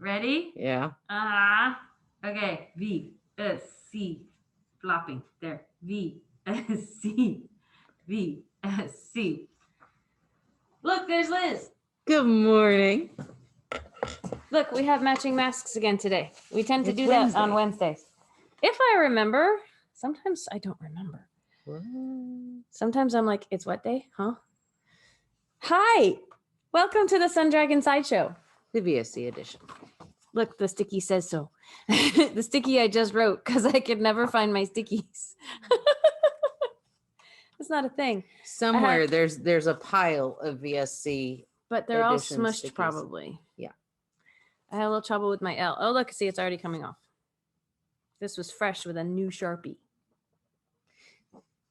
Ready? Yeah. Okay. VSC. Flopping. There. VSC. VSC. Look, there's Liz. Good morning. Look, we have matching masks again today. We tend to It's do Wednesday. that on Wednesdays. If I remember, sometimes I don't remember. Sometimes I'm like, it's what day? Huh? Hi. Welcome to the Sun Dragon Sideshow. The VSC edition. Look, the sticky says so. The sticky I just wrote because I could never find my stickies. It's not a thing. Somewhere there's a pile of VSC. But they're all edition smushed stickies. probably. Yeah. I had a little trouble with my L. Oh, look, see, it's already coming off. This was fresh with a new Sharpie.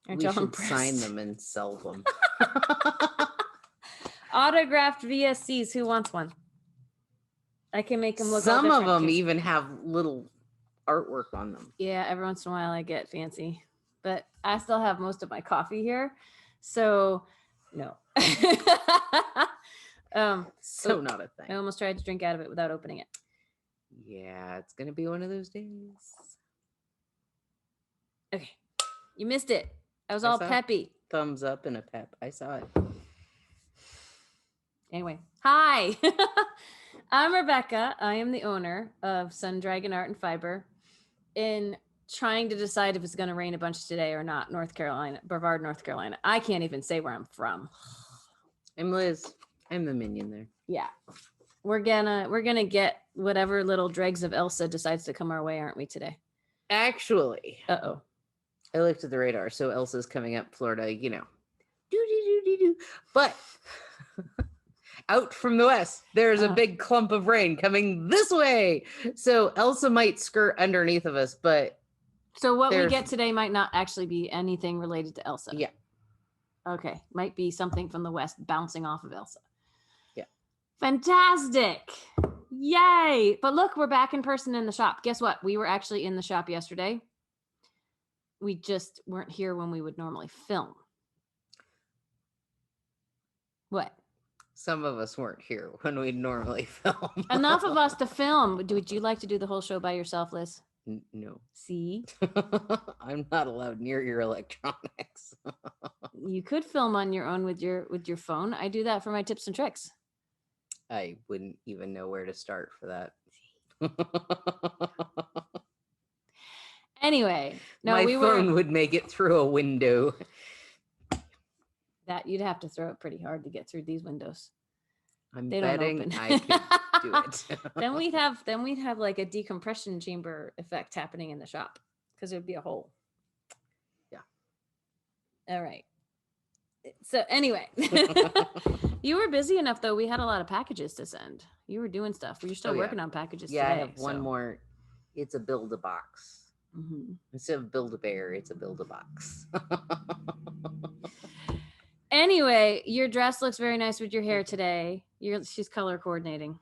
We should sign them and sell them. Autographed VSCs. Who wants one? I can make them look. Some of them even have little artwork on them. Yeah, every once in a while I get fancy, but I still have most of my coffee here, so no. So not a thing. I almost tried to drink out of it without opening it. Yeah, it's gonna be one of those days. Okay, you missed it. I was all peppy. Thumbs up and a pep. I saw it. Anyway, hi. I'm Rebecca. I am the owner of Sun Dragon Art and Fiber. In trying to decide if it's going to rain a bunch today or not, North Carolina, Brevard, North Carolina. I can't even say where I'm from. I'm Liz. I'm the minion there. Yeah. We're gonna get whatever little dregs of Elsa decides to come our way, aren't we, today? Actually. Uh-oh. I looked at the radar, so Elsa's coming up Florida, you know. Do. But out from the west, there's a big clump of rain coming this way. So Elsa might skirt underneath of us, but so what we get today might not actually be anything related to Elsa. Yeah. Okay. Might be something from the west bouncing off of Elsa. Yeah. Fantastic. Yay. But look, we're back in person in the shop. Guess what? We were actually in the shop yesterday. We just weren't here when we would normally film. What? Some of us weren't here when we'd normally film. Enough of us to film. Would you like to do the whole show by yourself, Liz? No. See? I'm not allowed near your electronics. You could film on your own with your phone. I do that for my tips and tricks. I wouldn't even know where to start for that. Anyway, no, my phone would make it through a window. That you'd have to throw it pretty hard to get through these windows. They betting I could do it. then we'd have like a decompression chamber effect happening in the shop because it would be a hole. Yeah. All right. So anyway, you were busy enough though. We had a lot of packages to send. You were doing stuff. You're still working on packages today. I have one more. It's a build a box. Mm-hmm. Instead of build a bear, it's a build a box. Anyway, your dress looks very nice with your hair today. She's color coordinating.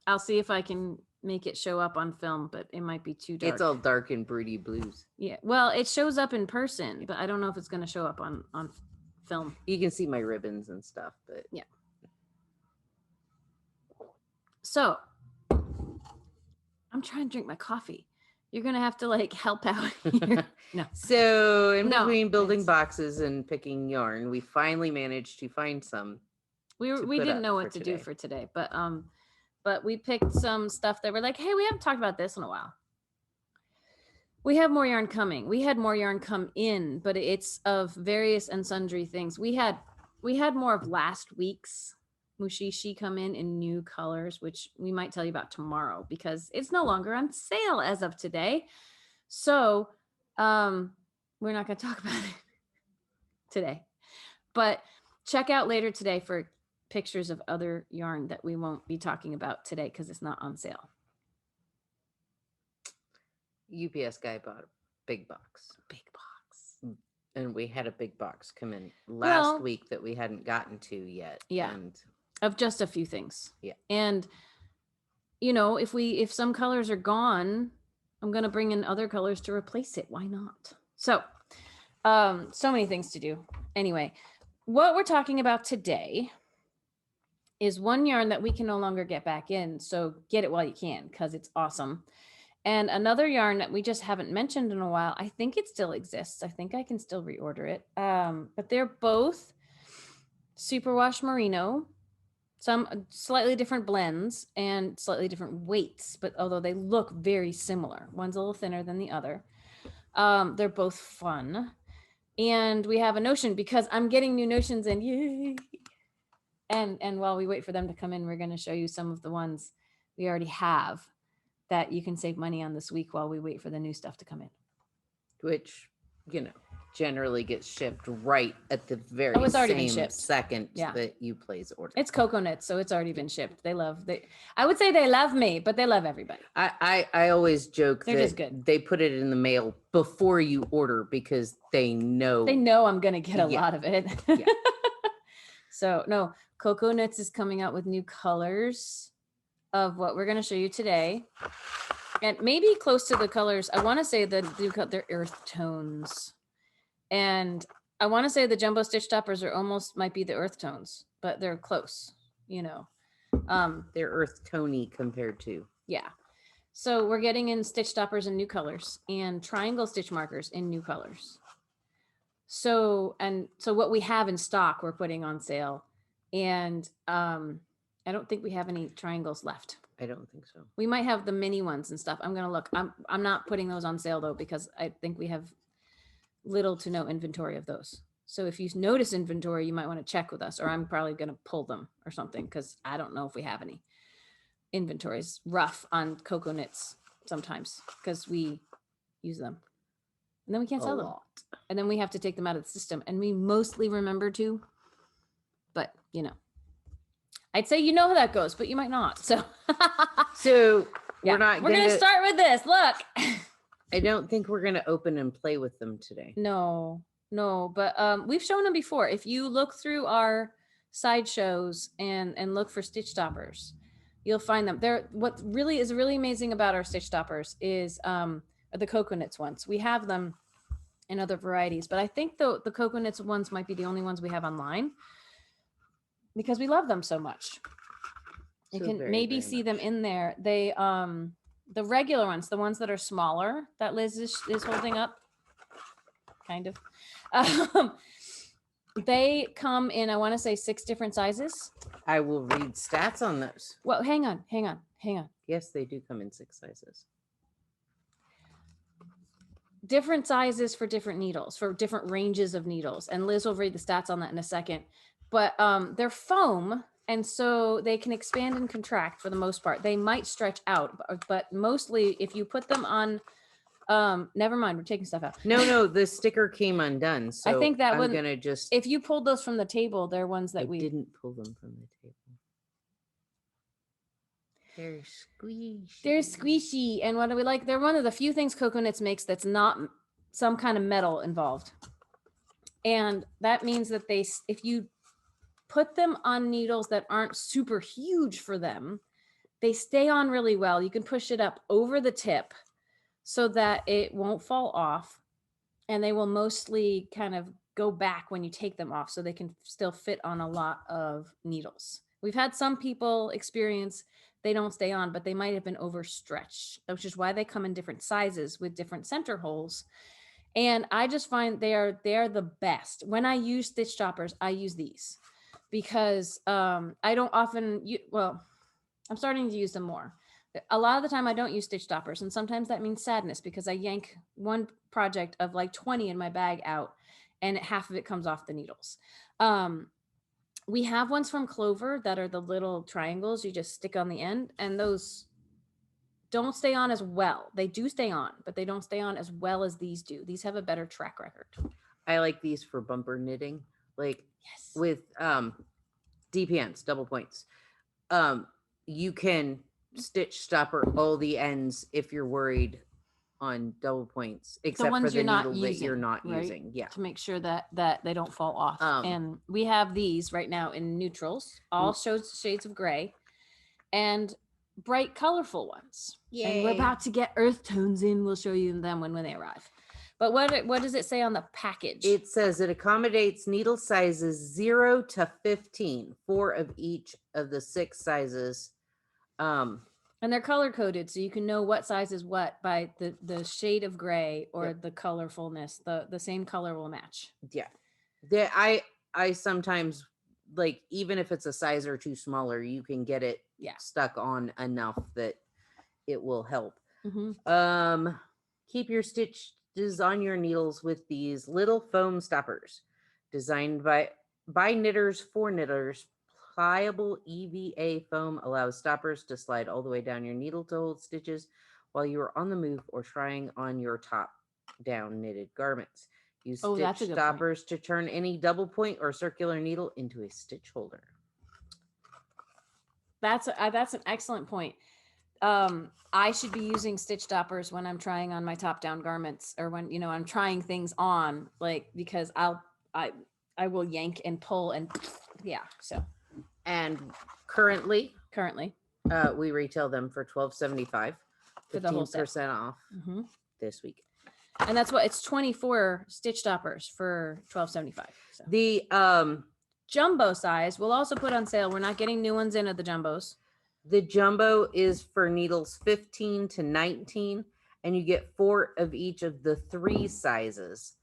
I'll see if I can make it show up on film, but it might be too dark. It's all dark and broody blues. Yeah, well, it shows up in person, but I don't know if it's going to show up on film. You can see my ribbons and stuff, but yeah. So, I'm trying to drink my coffee. You're going to have to like help out here. No. So in between building boxes and picking yarn, we finally managed to find some. We didn't know what to do for today, but we picked some stuff that we're like, hey, we haven't talked about this in a while. We have more yarn coming. We had more yarn come in, but it's of various and sundry things. We had more of last week's Mushishi come in new colors, which we might tell you about tomorrow because it's no longer on sale as of today. So we're not going to talk about it today, but check out later today for pictures of other yarn that we won't be talking about today because it's not on sale. UPS guy bought a big box. And we had a big box come in last week that we hadn't gotten to yet. Yeah. And of just a few things. Yeah. And you know, if some colors are gone, I'm going to bring in other colors to replace it. Why not? So many things to do. Anyway, what we're talking about today is one yarn that we can no longer get back in. So get it while you can, because it's awesome. And another yarn that we just haven't mentioned in a while, I think it still exists. I think I can still reorder it. But they're both Superwash Merino, some slightly different blends and slightly different weights, but although they look very similar, one's a little thinner than the other. They're both fun. And we have a notion because I'm getting new notions in, yay. And while we wait for them to come in, we're going to show you some of the ones we already have that you can save money on this week while we wait for the new stuff to come in. Which, generally gets shipped right at the very it's already been same shipped. second that you place order. It's Cocoknits, so it's already been shipped. I would say they love me, but they love everybody. I always joke They're that just good. They put it in the mail before you order because they know I'm gonna get a lot of it. Yeah. So no, Cocoknits is coming out with new colors of what we're gonna show you today. And maybe close to the colors. I want to say that they're earth tones. And I want to say the jumbo stitch stoppers might be the earth tones, but they're close, they're earth tony compared to. Yeah. So we're getting in stitch stoppers in new colors and triangle stitch markers in new colors. So what we have in stock, we're putting on sale. And I don't think we have any triangles left. I don't think so. We might have the mini ones and stuff. I'm going to look. I'm not putting those on sale though, because I think we have little to no inventory of those. So if you notice inventory, you might want to check with us, or I'm probably going to pull them or something, because I don't know if we have any. Inventory's rough on Cocoknits sometimes because we use them. And then we can't sell them. And then we have to take them out of the system. And we mostly remember to. But, I'd say how that goes, but you might not. So, we're going to start with this. Look. I don't think we're going to open and play with them today. No, but we've shown them before. If you look through our sideshows and look for stitch stoppers, you'll find them. What really is really amazing about our stitch stoppers is the Cocoknits ones. We have them in other varieties, but I think the Cocoknits ones might be the only ones we have online because we love them so much. You can maybe see them in there. They the regular ones, the ones that are smaller that Liz is holding up, kind of. They come in, I want to say 6 different sizes. I will read stats on those. Well, hang on. Yes, they do come in 6 sizes. Different sizes for different needles, for different ranges of needles. And Liz will read the stats on that in a second. But they're foam, and so they can expand and contract for the most part. They might stretch out, but mostly if you put them on, never mind, we're taking stuff out. No, the sticker came undone. So I think that I'm gonna just. If you pulled those from the table, they're ones that we didn't pull them from the table. They're squishy. They're squishy, and what do we like? They're one of the few things Cocoknits makes that's not some kind of metal involved, and that means that if you put them on needles that aren't super huge for them, they stay on really well. You can push it up over the tip so that it won't fall off, and they will mostly kind of go back when you take them off, so they can still fit on a lot of needles. We've had some people experience they don't stay on, but they might have been overstretched, which is why they come in different sizes with different center holes. And I just find they are the best. When I use stitch stoppers, I use these because I don't often I'm starting to use them more. A lot of the time I don't use stitch stoppers, and sometimes that means sadness because I yank one project of like 20 in my bag out and half of it comes off the needles. We have ones from Clover that are the little triangles you just stick on the end, and those don't stay on as well. They do stay on, but they don't stay on as well as these do. These have a better track record. I like these for bumper knitting, like with DPNs, double points. You can stitch stopper all the ends if you're worried on double points, except for the needle that you're not using. Yeah, to make sure that they don't fall off. And we have these right now in neutrals, all shades of gray, and bright colorful ones. Yay. And we're about to get earth tones in. We'll show you them when they arrive. But what does it say on the package? It says it accommodates needle sizes 0 to 15, 4 of each of the 6 sizes. And they're color coded, so you can know what size is what by the shade of gray or the colorfulness. The same color will match. Yeah. I sometimes, like, even if it's a size or 2 smaller, you can get it stuck on enough that it will help. Mm-hmm. Keep your stitches on your needles with these little foam stoppers designed by knitters for knitters. Pliable EVA foam allows stoppers to slide all the way down your needle to hold stitches while you are on the move or trying on your top down knitted garments. Use stitch stoppers to turn any double point or circular needle into a stitch holder. That's an excellent point. I should be using stitch stoppers when I'm trying on my top down garments, or when, you know, I'm trying things on, like, because I will yank and pull and so. And currently we retail them for $12.75, for the whole set. 15% off this week. And that's what it's 24 stitch stoppers for $12.75. So. The jumbo size we'll also put on sale. We're not getting new ones in of the jumbos. The jumbo is for needles 15 to 19, and you get 4 of each of the 3 sizes.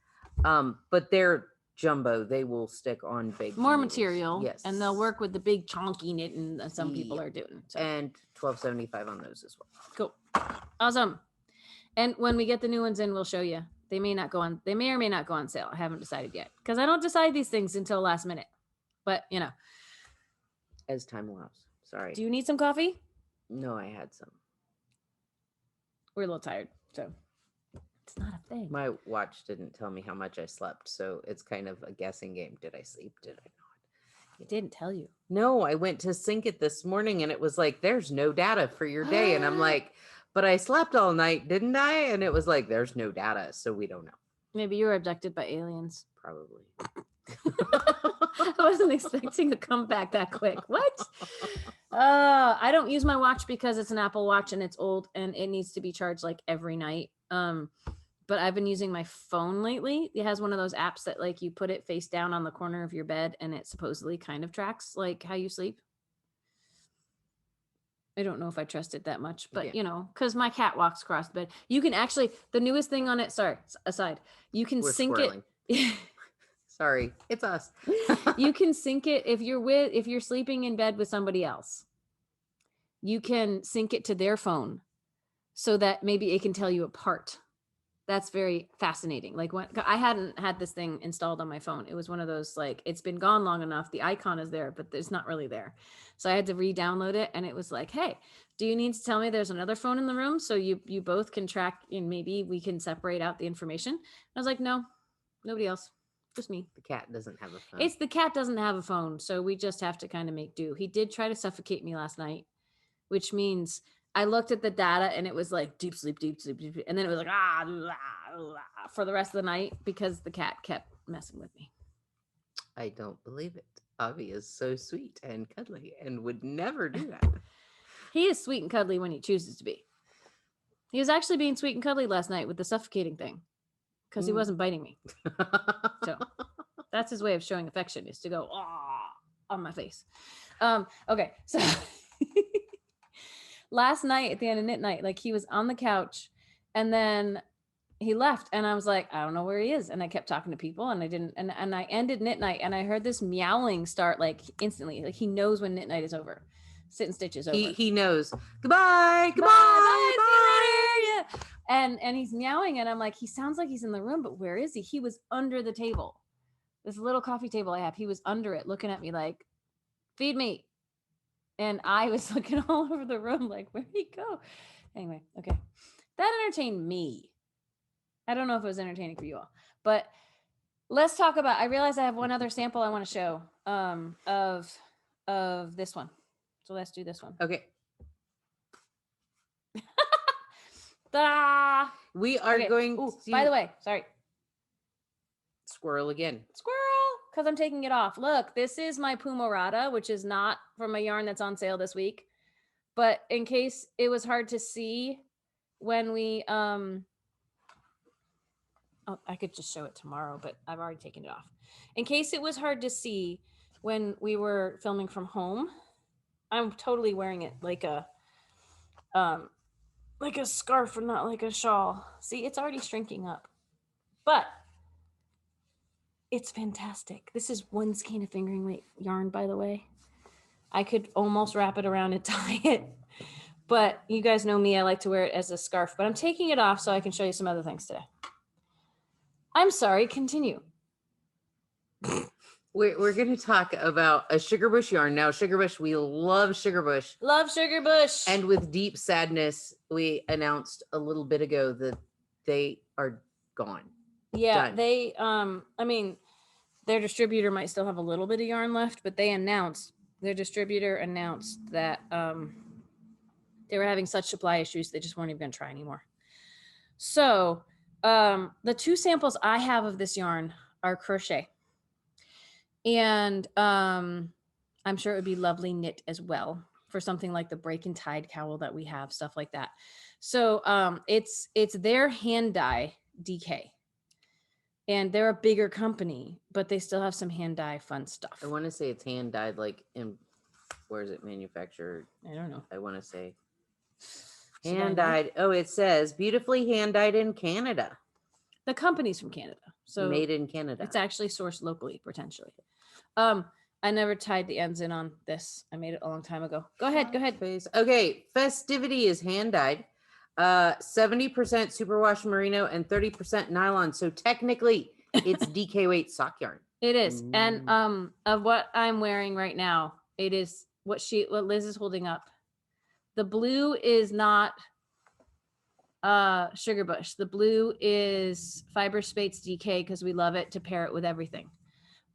But they're jumbo. They will stick on big more needles. Material. Yes. And they'll work with the big chunky knitting that some people are doing. So. And $12.75 on those as well. Cool. Awesome. And when we get the new ones in, we'll show you. They may or may not go on sale. I haven't decided yet, because I don't decide these things until last minute. But, you know. As time allows. Sorry. Do you need some coffee? No, I had some. We're a little tired, so it's not a thing. My watch didn't tell me how much I slept, so it's kind of a guessing game. Did I sleep? Did I not? It didn't tell you. No, I went to sync it this morning, and it was like, there's no data for your day. And I'm like, but I slept all night, didn't I? And it was like, there's no data, so we don't know. Maybe you were abducted by aliens. Probably. I wasn't expecting to come back that quick. What? I don't use my watch because it's an Apple Watch and it's old and it needs to be charged like every night. But I've been using my phone lately. It has one of those apps that, like, you put it face down on the corner of your bed and it supposedly kind of tracks like how you sleep. I don't know if I trust it that much, but you know, because my cat walks across the bed. You can actually, the newest thing on it, sorry, aside, you can sync it. Sorry, it's us. You can sync it if you're sleeping in bed with somebody else. You can sync it to their phone so that maybe it can tell you apart. That's very fascinating. Like, when I hadn't had this thing installed on my phone, it was one of those, like, it's been gone long enough. The icon is there, but it's not really there. So I had to re-download it, and it was like, hey, do you need to tell me there's another phone in the room so you both can track, and maybe we can separate out the information? I was like, no, nobody else. Just me. The cat doesn't have a phone. The cat doesn't have a phone, so we just have to kind of make do. He did try to suffocate me last night, which means I looked at the data and it was like deep sleep, deep sleep, deep sleep. And then it was like, for the rest of the night because the cat kept messing with me. I don't believe it. Avi is so sweet and cuddly and would never do that. He is sweet and cuddly when he chooses to be. He was actually being sweet and cuddly last night with the suffocating thing because he wasn't biting me. So that's his way of showing affection, is to go on my face. Okay, so last night at the end of knit night, like, he was on the couch and then he left and I was like, I don't know where he is. And I kept talking to people and I didn't, and I ended knit night and I heard this meowing start like instantly. Like, he knows when knit night is over. Sit and Stitch is over. He knows. Goodbye. Goodbye. Bye. See you later. Yeah. And he's meowing and I'm like, he sounds like he's in the room, but where is he? He was under the table. This little coffee table I have. He was under it looking at me like, feed me. And I was looking all over the room like, where'd he go? Anyway, okay. That entertained me. I don't know if it was entertaining for you all, but let's talk about, I realize I have one other sample I want to show of this one. So let's do this one. Okay. We are going to... By the way, sorry. Squirrel again. Squirrel, because I'm taking it off. Look, this is my Pumarata, which is not from a yarn that's on sale this week. But in case it was hard to see when we I could just show it tomorrow, but I've already taken it off. In case it was hard to see when we were filming from home, I'm totally wearing it like a scarf and not like a shawl. See, it's already shrinking up. But it's fantastic. This is one skein of fingering weight yarn, by the way. I could almost wrap it around and tie it. But you guys know me, I like to wear it as a scarf. But I'm taking it off so I can show you some other things today. I'm sorry, continue. We're going to talk about a sugarbush yarn. Now, sugarbush, we love sugarbush. Love sugarbush. And with deep sadness, we announced a little bit ago that they are gone. Yeah, Done. they, I mean, their distributor might still have a little bit of yarn left, but their distributor announced that they were having such supply issues, they just weren't even going to try anymore. So the 2 samples I have of this yarn are crochet. And I'm sure it would be lovely knit as well for something like the break and tide cowl that we have, stuff like that. So it's their hand dye DK. And they're a bigger company, but they still have some hand dye fun stuff. I want to say it's hand dyed, like in, where is it manufactured? I don't know. I want to say hand dyed. Oh, it says beautifully hand dyed in Canada. The company's from Canada. So made in Canada. It's actually sourced locally, potentially. I never tied the ends in on this. I made it a long time ago. Go ahead. Okay. Festivity is hand dyed. 70% superwash merino and 30% nylon. So technically it's DK weight sock yarn. It is. And of what I'm wearing right now, it is what Liz is holding up. The blue is not sugarbush. The blue is Fiber Spates DK because we love it to pair it with everything.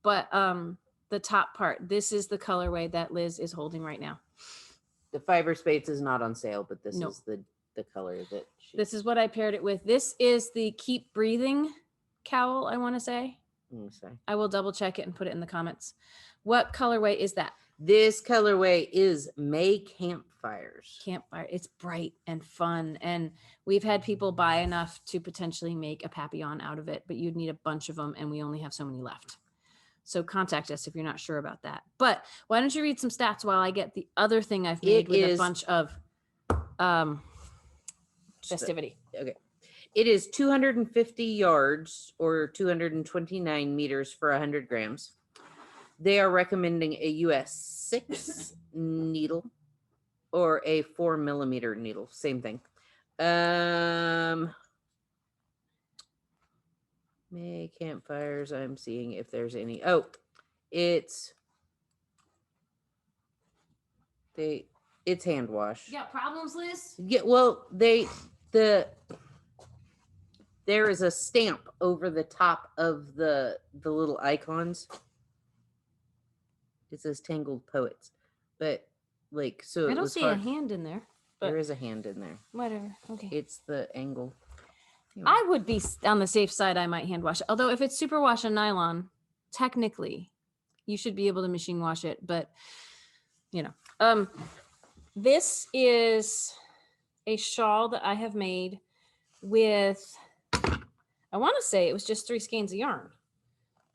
But the top part, this is the colorway that Liz is holding right now. The Fiber Spates is not on sale, but this is the color that this is what I paired it with. This is the Keep Breathing cowl, I want to say. I will double check it and put it in the comments. What colorway is that? This colorway is May Campfires. Campfire. It's bright and fun. And we've had people buy enough to potentially make a papillon out of it, but you'd need a bunch of them and we only have so many left. So contact us if you're not sure about that. But why don't you read some stats while I get the other thing I've made with a bunch of festivity. Okay. It is 250 yards or 229 meters for 100 grams. They are recommending a US 6 needle or a 4 millimeter needle. Same thing. May Campfires. I'm seeing if there's any. Oh, it's hand wash. You got problems, Liz? Yeah. Well, there is a stamp over the top of the little icons. It says Tangled Poets, but like, so I don't see a hand in there. There is a hand in there. Whatever. Okay. It's the angle. I would be on the safe side. I might hand wash it. Although if it's superwash and nylon, technically you should be able to machine wash it. But this is a shawl that I have made with, I want to say it was just 3 skeins of yarn,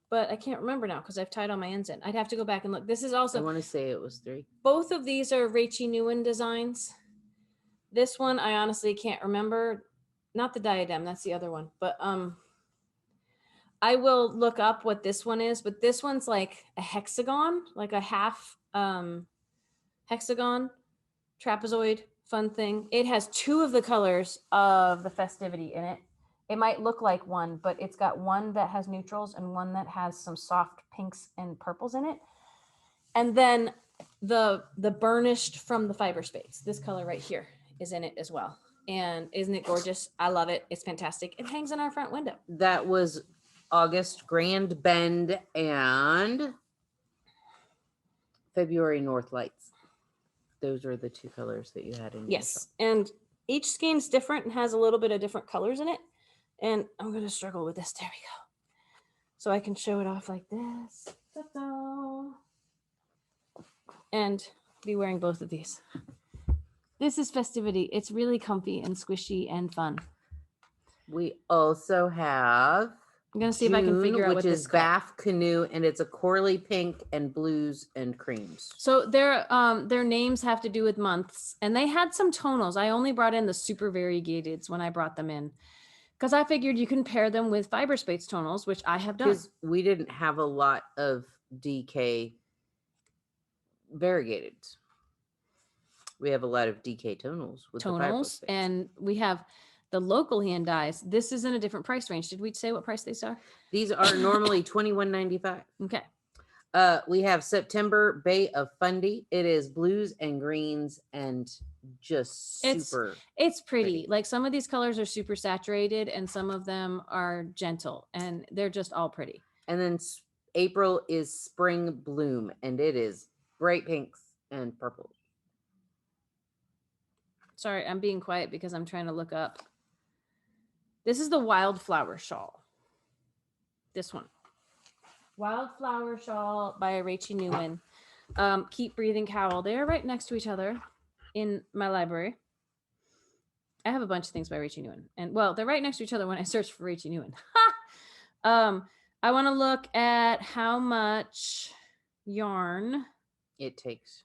but I can't remember now because I've tied all my ends in. I'd have to go back and look. This is also, I want to say it was 3. Both of these are Rachy Newin designs. This one, I honestly can't remember. Not the diadem, that's the other one. But I will look up what this one is. But this one's like a hexagon, like a half hexagon, trapezoid, fun thing. It has 2 of the colors of the festivity in it. It might look like one, but it's got one that has neutrals and one that has some soft pinks and purples in it. And then the burnished from the Fiber Spates, this color right here, is in it as well. And isn't it gorgeous? I love it. It's fantastic. It hangs in our front window. That was August Grand Bend and February North Lights. Those are the 2 colors that you had in. Yes. And each skein's different and has a little bit of different colors in it. And I'm going to struggle with this. There we go. So I can show it off like this. Ta-da. And be wearing both of these. This is festivity. It's really comfy and squishy and fun. We also have I'm gonna see if I can figure out which what is this Bath Canoe, and it's a corally pink and blues and creams. So their names have to do with months, and they had some tonals. I only brought in the super variegateds when I brought them in, because I figured you can pair them with fiber space tonals, which I have done. Because we didn't have a lot of DK variegated. We have a lot of DK tonals with the fiber space. And we have the local hand dyes. This is in a different price range. Did we say what price these are? These are normally $21.95. Okay. We have September Bay of Fundy. It is blues and greens and just super. It's pretty. Like some of these colors are super saturated and some of them are gentle, and they're just all pretty. And then April is Spring Bloom, and it is bright pinks and purple. Sorry, I'm being quiet because I'm trying to look up. This is the Wildflower Shawl. This one. Wildflower Shawl by Rachy Newin. Keep Breathing Cowl. They're right next to each other in my library. I have a bunch of things by Rachy Newin. And well, they're right next to each other when I search for Rachy Newin. I want to look at how much yarn it takes.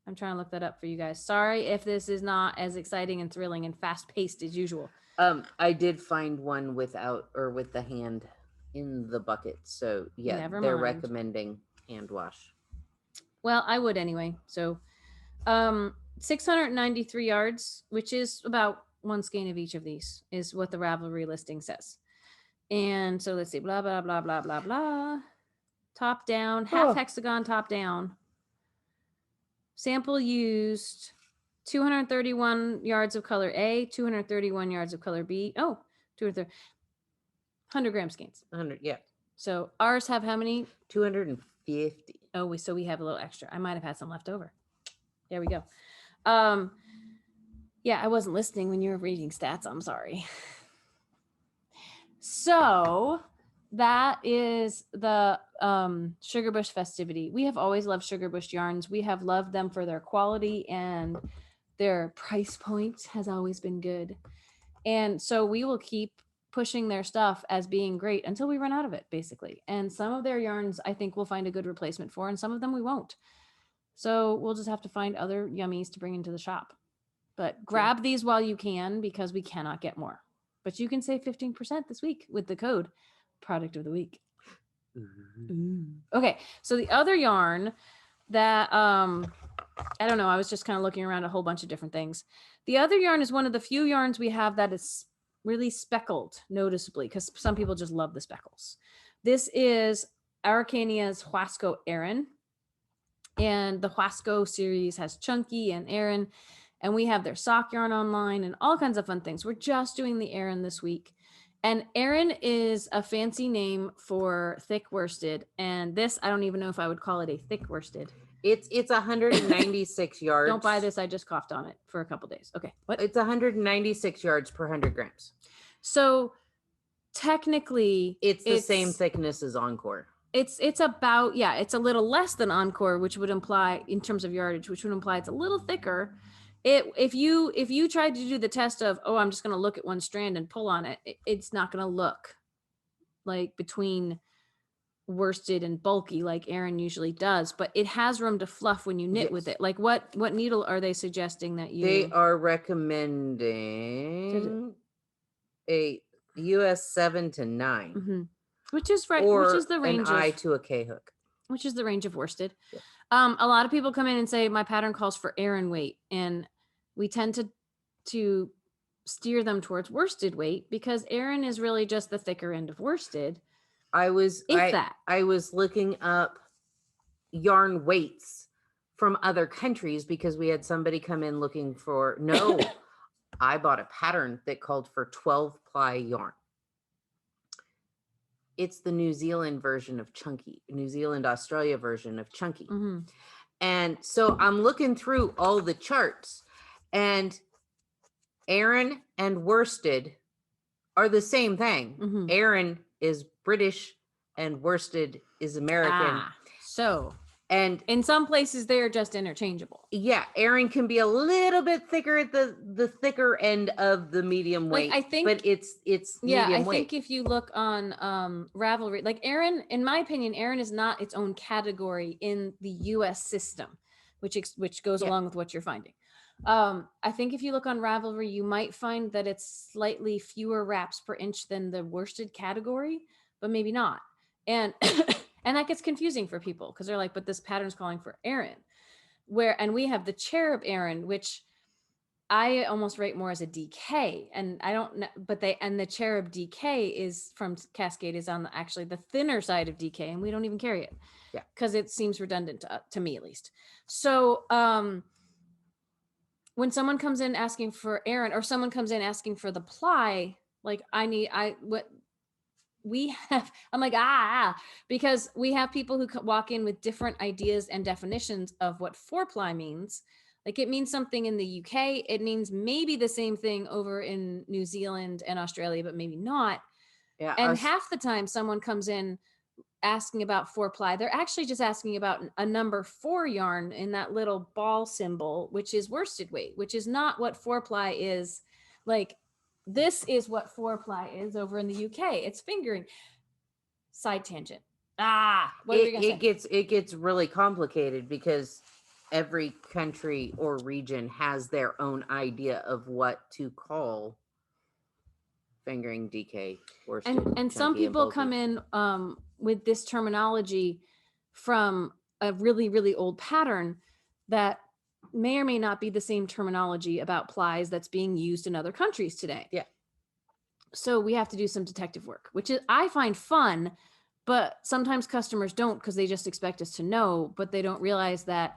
I'm trying to look that up for you guys. Sorry if this is not as exciting and thrilling and fast-paced as usual. I did find one without or with the hand in the bucket. So yeah, they're recommending hand wash. Well, I would anyway. So 693 yards, which is about one skein of each of these, is what the Ravelry listing says. And so let's see, blah, blah, blah, blah, blah, blah. Top down, half hexagon, top down. Sample used 231 yards of color A, 231 yards of color B. 100 gram skeins. 100, yeah. So ours have how many? 250. Oh, so we have a little extra. I might have had some left over. There we go. Yeah, I wasn't listening when you were reading stats. I'm sorry. So that is the Sugar Bush Festivity. We have always loved Sugar Bush yarns. We have loved them for their quality, and their price point has always been good. And so we will keep pushing their stuff as being great until we run out of it, basically. And some of their yarns I think we'll find a good replacement for, and some of them we won't. So we'll just have to find other yummies to bring into the shop. But grab these while you can, because we cannot get more. But you can save 15% this week with the code Product of the Week. Ooh. Okay, so the other yarn that I don't know, I was just kind of looking around a whole bunch of different things. The other yarn is one of the few yarns we have that is really speckled noticeably, because some people just love the speckles. This is Auracania's Huasco Aran, and the Huasco series has Chunky and Aran, and we have their sock yarn online and all kinds of fun things. We're just doing the Aran this week. And Aran is a fancy name for thick worsted. And this, I don't even know if I would call it a thick worsted. It's 196 yards. Don't buy this. I just coughed on it for a couple days. Okay. What? It's 196 yards per 100 grams. So technically, it's the same thickness as Encore. It's about, yeah, it's a little less than Encore, which would imply, in terms of yardage, which would imply it's a little thicker. If you tried to do the test of, I'm just going to look at one strand and pull on it, it's not going to look like between worsted and bulky like Aran usually does, but it has room to fluff when you knit with it. Like what needle are they suggesting that you? They are recommending a US 7 to 9, mm-hmm. Which is right, which is the range an I to a K hook, which is the range of worsted. Yeah. A lot of people come in and say my pattern calls for Aran weight, and we tend to steer them towards worsted weight because Aran is really just the thicker end of worsted. I was looking up yarn weights from other countries because we had somebody come in looking for I bought a pattern that called for 12 ply yarn. It's the New Zealand version of Chunky, New Zealand, Australia version of Chunky. Mm-hmm. And so I'm looking through all the charts, and Aran and worsted are the same thing. Mm-hmm. Aran is British and worsted is American. And in some places they are just interchangeable. Yeah, Aran can be a little bit thicker at the thicker end of the medium weight. Like, I think, but it's medium weight. Think if you look on Ravelry, like Aran, in my opinion, Aran is not its own category in the US system, which goes along with what you're finding. I think if you look on Ravelry, you might find that it's slightly fewer wraps per inch than the worsted category, but maybe not. And and that gets confusing for people because they're like, but this pattern's calling for Aran. And we have the Cherub Aran, which I almost rate more as a DK, and I don't know, but the Cherub DK is from Cascade is on actually the thinner side of DK, and we don't even carry it. Yeah, because it seems redundant to me at least. So when someone comes in asking for Aran, or someone comes in asking for the ply, like we have, I'm like, because we have people who walk in with different ideas and definitions of what 4-ply means. Like it means something in the UK. It means maybe the same thing over in New Zealand and Australia, but maybe not. Yeah. And half the time someone comes in asking about 4-ply, they're actually just asking about a number 4 yarn in that little ball symbol, which is worsted weight, which is not what 4-ply is. Like, this is what 4-ply is over in the UK. It's fingering. Side tangent. It gets really complicated because every country or region has their own idea of what to call fingering, DK, worsted, and some people come in with this terminology from a really, really old pattern that may or may not be the same terminology about plies that's being used in other countries today. Yeah. So we have to do some detective work, which is, I find fun, but sometimes customers don't because they just expect us to know, but they don't realize that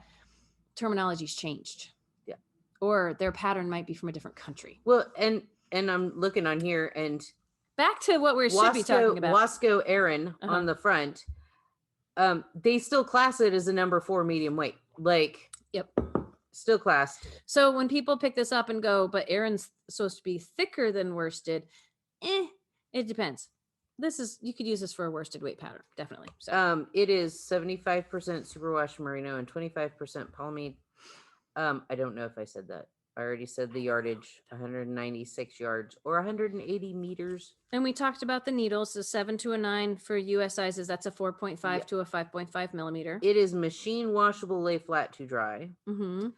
terminology's changed. Yeah. Or their pattern might be from a different country. Well, and I'm looking on here, and back to what we should be talking about. Huasco Aran on the front. They still class it as a number 4 medium weight. Like, yep. Still classed. So when people pick this up and go, but Aran's supposed to be thicker than worsted, it depends. You could use this for a worsted weight pattern, definitely. So it is 75% Superwash Merino and 25% Polyamide. I don't know if I said that. I already said the yardage, 196 yards or 180 meters. And we talked about the needles, the 7 to a 9 for US sizes. That's a 4.5 to a 5.5 millimeter. It is machine washable, lay flat to dry. Mm-hmm.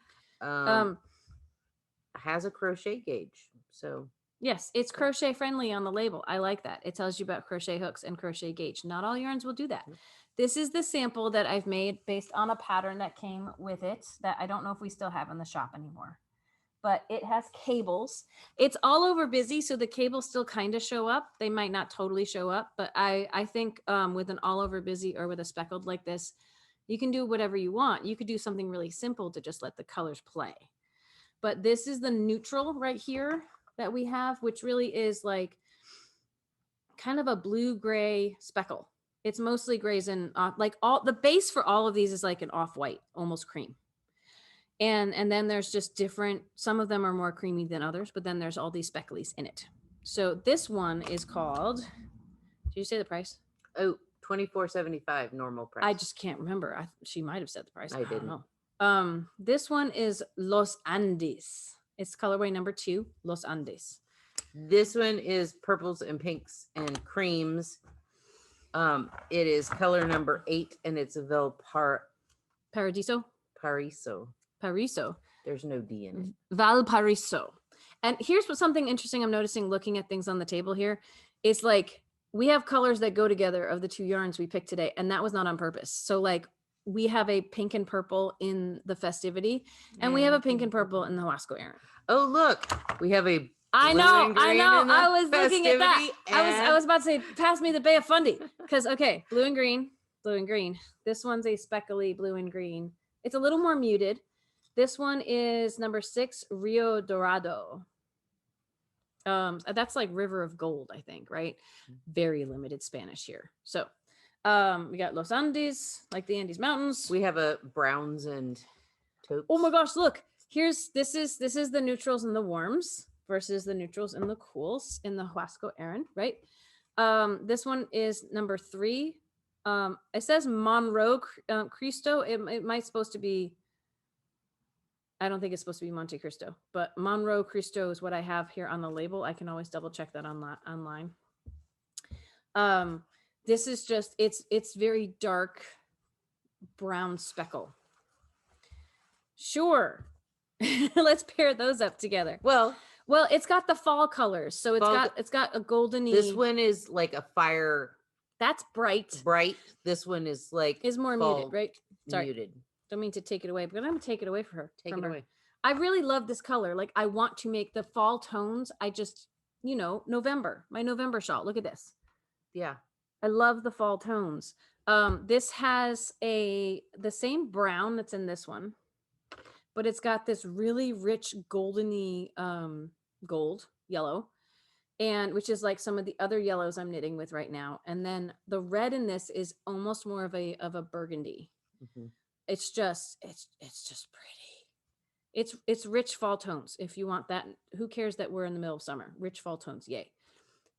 Has a crochet gauge. So yes, it's crochet friendly on the label. I like that. It tells you about crochet hooks and crochet gauge. Not all yarns will do that. This is the sample that I've made based on a pattern that came with it that I don't know if we still have in the shop anymore. But it has cables. It's all over busy, so the cables still kind of show up. They might not totally show up, but I think with an all over busy or with a speckled like this, you can do whatever you want. You could do something really simple to just let the colors play. But this is the neutral right here that we have, which really is like kind of a blue-gray speckle. It's mostly grays and like all the base for all of these is like an off-white, almost cream. And then there's just different, some of them are more creamy than others, but then there's all these specklies in it. So this one is called, did you say the price? Oh, $24.75 normal price. I just can't remember. She might have said the price. I didn't know. This one is Los Andes. It's colorway number 2, Los Andes. This one is purples and pinks and creams. It is color number 8, and it's a Paradiso. Pariso. There's no D in it. Valparaiso. And here's something interesting I'm noticing looking at things on the table here. It's like we have colors that go together of the 2 yarns we picked today, and that was not on purpose. So like we have a pink and purple in the Festivity, and we have a pink and purple in the Huasco Aran. Oh, look, we have a I know. I was looking at that. I was about to say, pass me the Bay of Fundy. Because, okay, blue and green. This one's a speckly blue and green. It's a little more muted. This one is number 6, Rio Dorado. That's like River of Gold, I think, right? Very limited Spanish here. So we got Los Andes, like the Andes Mountains. We have a browns and taupes. Oh my gosh, look. This is the neutrals and the warms versus the neutrals and the cools in the Huasco Aran, right? This one is number 3, It says Monroe Cristo. It might supposed to be. I don't think it's supposed to be Monte Cristo, but Monroe Cristo is what I have here on the label. I can always double check that online. This is just it's very dark brown speckle. Sure. Let's pair those up together. Well, it's got the fall colors, so it's got a goldeny. This one is like a fire. That's bright. This one is like more muted, right? Sorry. Muted. Don't mean to take it away, but I'm gonna take it away from her. Take it away. I really love this color. Like, I want to make the fall tones. I just, November, my November shawl. Look at this. Yeah. I love the fall tones. This has the same brown that's in this one, but it's got this really rich goldeny gold yellow, and which is like some of the other yellows I'm knitting with right now. And then the red in this is almost more of a burgundy. Mm-hmm. It's just pretty. It's rich fall tones. If you want that, who cares that we're in the middle of summer? Rich fall tones, yay.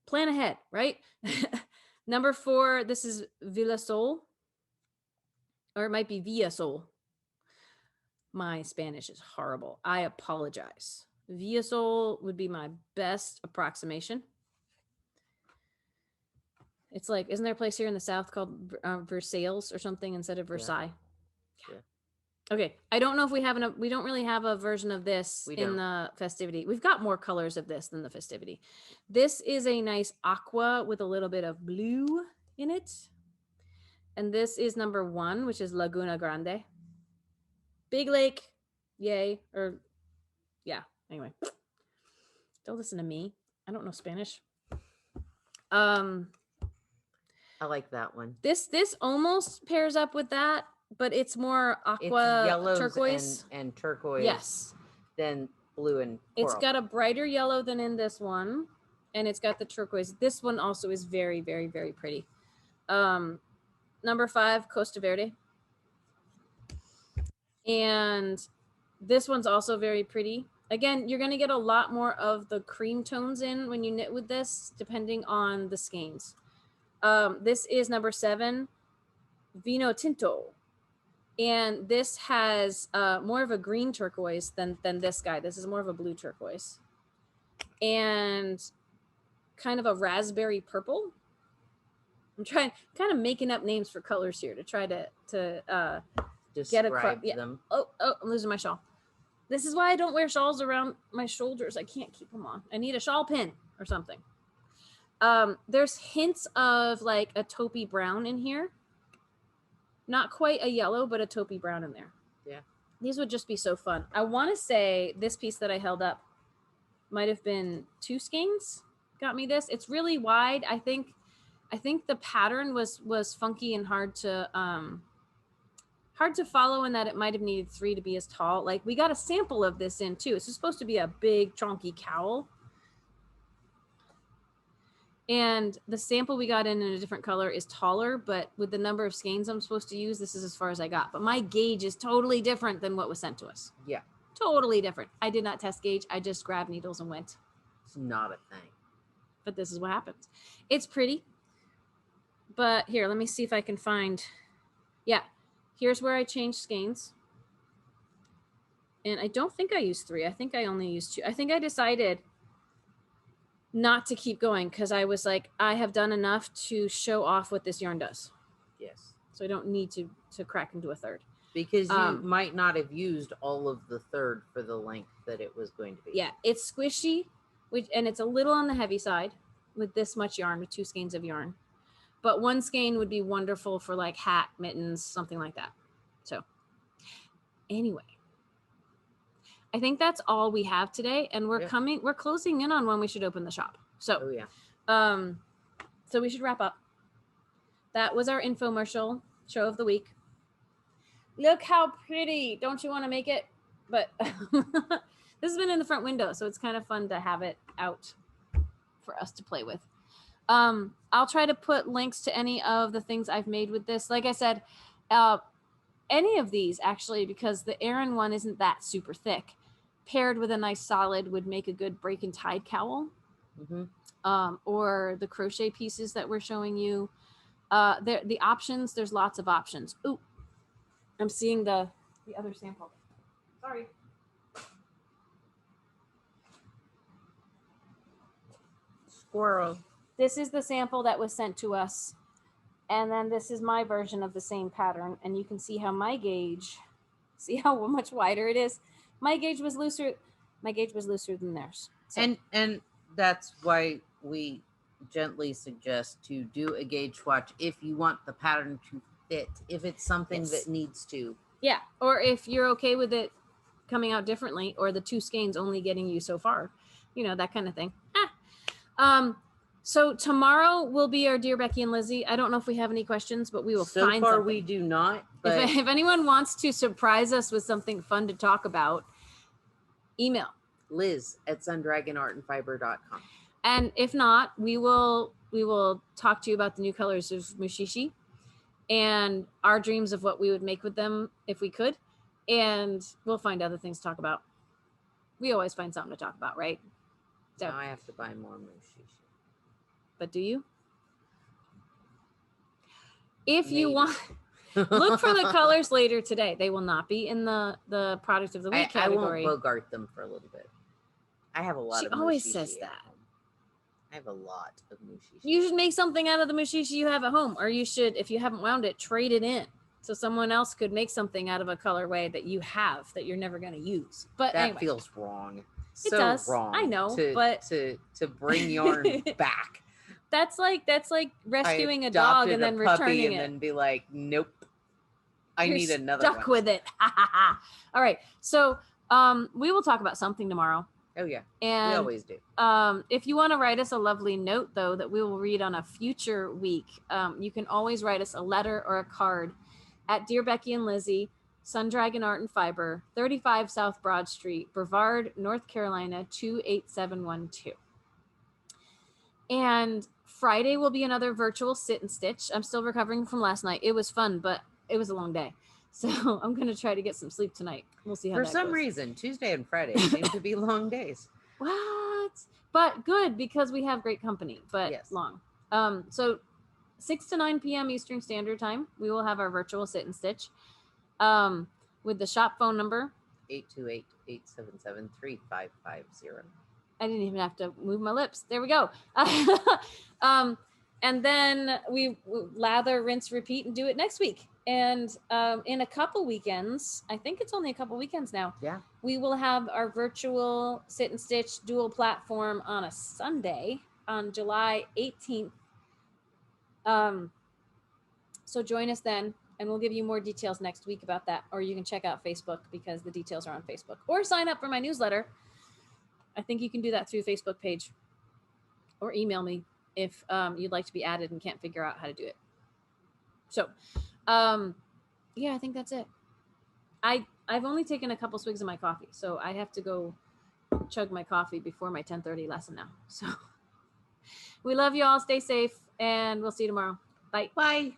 Plan ahead, right? Number 4, this is Villa Sol, or it might be Villa Sol. My Spanish is horrible. I apologize. Villa Sol would be my best approximation. It's like, isn't there a place here in the South called Versailles or something instead of Versailles? Yeah. Okay. I don't know if we have we don't really have a version of this in the festivity. We've got more colors of this than the festivity. This is a nice aqua with a little bit of blue in it. And this is number 1, which is Laguna Grande. Big Lake. Yay. Or yeah. Anyway. Don't listen to me. I don't know Spanish. I like that one. This almost pairs up with that, but it's more aqua, it's turquoise and turquoise. Yes. Then blue and coral. It's got a brighter yellow than in this one, and it's got the turquoise. This one also is very, very, very pretty. Number 5, Costa Verde. And this one's also very pretty. Again, you're going to get a lot more of the cream tones in when you knit with this, depending on the skeins. This is number 7, Vino Tinto. And this has more of a green turquoise than this guy. This is more of a blue turquoise. And kind of a raspberry purple. I'm kind of making up names for colors here to try to get across. Yeah. Them. Oh, I'm losing my shawl. This is why I don't wear shawls around my shoulders. I can't keep them on. I need a shawl pin or something. There's hints of like a taupey brown in here. Not quite a yellow, but a taupey brown in there. Yeah. These would just be so fun. I want to say this piece that I held up might have been 2 skeins got me this. It's really wide. I think the pattern was funky and hard to follow, in that it might have needed 3 to be as tall. Like, we got a sample of this in too. It's supposed to be a big chunky cowl. And the sample we got in a different color is taller, but with the number of skeins I'm supposed to use, this is as far as I got. But my gauge is totally different than what was sent to us. Yeah. Totally different. I did not test gauge. I just grabbed needles and went. It's not a thing. But this is what happens. It's pretty. But here, let me see if I can find. Yeah. Here's where I changed skeins. And I don't think I used 3. I think I only used 2. I think I decided not to keep going because I was like, I have done enough to show off what this yarn does. Yes. So I don't need to crack into a 3rd. Because you might not have used all of the 3rd for the length that it was going to be. Yeah, it's squishy, and it's a little on the heavy side with this much yarn, with 2 skeins of yarn. But 1 skein would be wonderful for like hat, mittens, something like that. So anyway, I think that's all we have today, and we're closing in on when we should open the shop. So, so we should wrap up. That was our infomercial show of the week. Look how pretty. Don't you want to make it? But this has been in the front window, so it's kind of fun to have it out for us to play with. I'll try to put links to any of the things I've made with this. Like I said, any of these actually, because the Aran one isn't that super thick, paired with a nice solid would make a good break and tide cowl. Mm-hmm. Or the crochet pieces that we're showing you. The options, there's lots of options. Ooh, I'm seeing the other sample. Sorry. Squirrel. This is the sample that was sent to us. And then this is my version of the same pattern. And you can see how my gauge, see how much wider it is. My gauge was looser. My gauge was looser than theirs. So. And that's why we gently suggest to do a gauge swatch if you want the pattern to fit, if it's something that needs to. Yeah. Or if you're okay with it coming out differently, or the two skeins only getting you so far, you know, that kind of thing. So tomorrow will be our Dear Becky and Lizzie. I don't know if we have any questions, but we will find something. So far we do not. But if anyone wants to surprise us with something fun to talk about, email liz@sundragonartandfiber.com. And if not, we will talk to you about the new colors of Mushishi and our dreams of what we would make with them if we could. And we'll find other things to talk about. We always find something to talk about, right? So now I have to buy more Mushishi. But do you? If you want, look for the colors later today. They will not be in the product of the week category. I won't bogart them for a little bit. I have a lot of Mushishi. She always says that. I have a lot of Mushishi. You should make something out of the Mushishi you have at home. Or you should, if you haven't wound it, trade it in. So someone else could make something out of a colorway that you have that you're never going to use. But that anyway. Feels wrong. It does. Wrong. I know, but to bring yarn back. That's like rescuing a dog and then returning it. And then be like, nope, I need another stuck with it. All right. So we will talk about something tomorrow. Oh yeah. And we always do. If you want to write us a lovely note though, that we will read on a future week, you can always write us a letter or a card at Dear Becky and Lizzie, Sun Dragon Art and Fiber, 35 South Broad Street, Brevard, North Carolina, 28712. And Friday will be another virtual sit and stitch. I'm still recovering from last night. It was fun, but it was a long day. So I'm going to try to get some sleep tonight. We'll see how that goes. For some reason, Tuesday and Friday seem to be long days. What? But good, because we have great company, but long. So 6 to 9 p.m. Eastern Standard Time, we will have our virtual sit and stitch with the shop phone number. 828-877-3550. I didn't even have to move my lips. There we go. And then we lather, rinse, repeat, and do it next week. And in a couple weekends, I think it's only a couple weekends now. Yeah. We will have our virtual sit and stitch dual platform on a Sunday on July 18th. So join us then, and we'll give you more details next week about that. Or you can check out Facebook because the details are on Facebook. Or sign up for my newsletter. I think you can do that through the Facebook page, or email me if you'd like to be added and can't figure out how to do it. So, yeah, I think that's it. I've only taken a couple swigs of my coffee, so I have to go chug my coffee before my 10:30 lesson now. So we love you all. Stay safe, and we'll see you tomorrow. Bye. Bye.